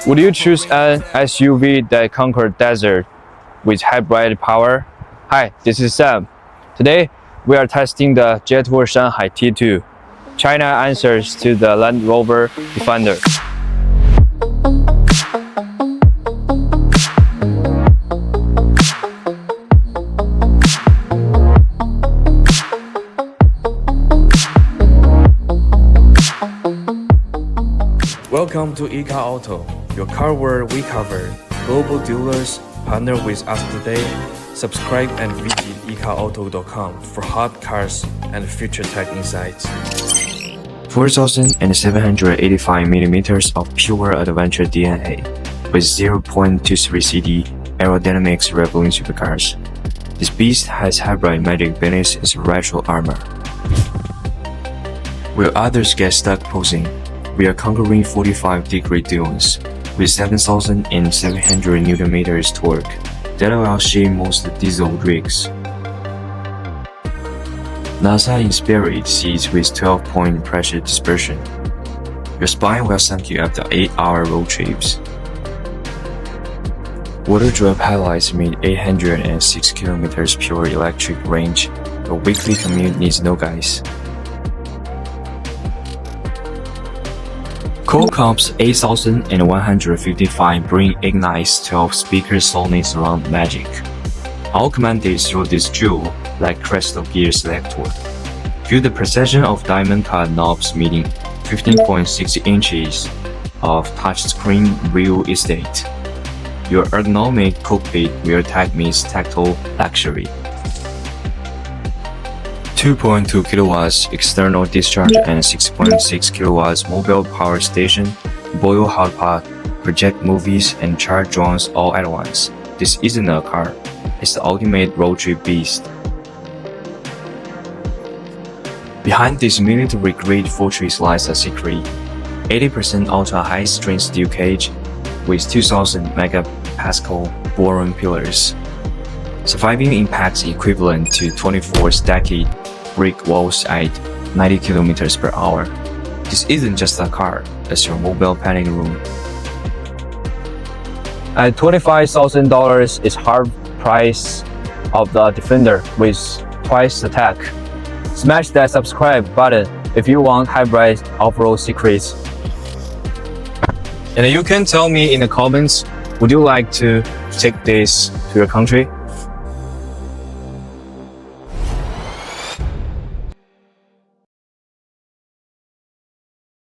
Would you choose an SUV that conquered desert with hybrid power? Hi, this is Sam. Today, we are testing the Jetour Shanhai T2. China answers to the Land Rover Defender. Welcome to eCar Auto, your car world we cover. Global dealers partner with us today. Subscribe and visit ecarauto.com for hot cars and future tech insights. 4,785mm of pure adventure DNA with 0.23 CD aerodynamics rivaling supercars. This beast has hybrid magic beneath its retro armor. While others get stuck posing, we are conquering 45-degree dunes with 7,700 Nm torque that will outshine most diesel rigs. NASA-inspired seats with 12-point pressure dispersion. Your spine will thank you after 8-hour road trips. Water-drop headlights meet 806 km pure electric range. A weekly commute needs no guys. Qualcomm's 8155 bring ignites 12-speaker Sony surround magic, augmented through this jewel like crystal gear selector. Feel the precision of diamond-cut knobs meeting 15.6 inches of touchscreen real estate. Your ergonomic cockpit where tech meets tactile luxury. 2.2 kilowatts external discharge and 6.6 kilowatts mobile power station, boil hot pot, project movies and charge drones all at once. This isn't a car, it's the ultimate road trip beast. Behind this military-grade fortress lies a secret. 80% ultra-high-strength steel cage with 2,000 megapascal boron pillars. Surviving impacts equivalent to 24 stacked brick walls at 90 km per hour. This isn't just a car, it's your mobile panic room. At $25,000 is half price of the Defender with twice the tech. Smash that subscribe button if you want hybrid off-road secrets. And you can tell me in the comments, would you like to take this to your country?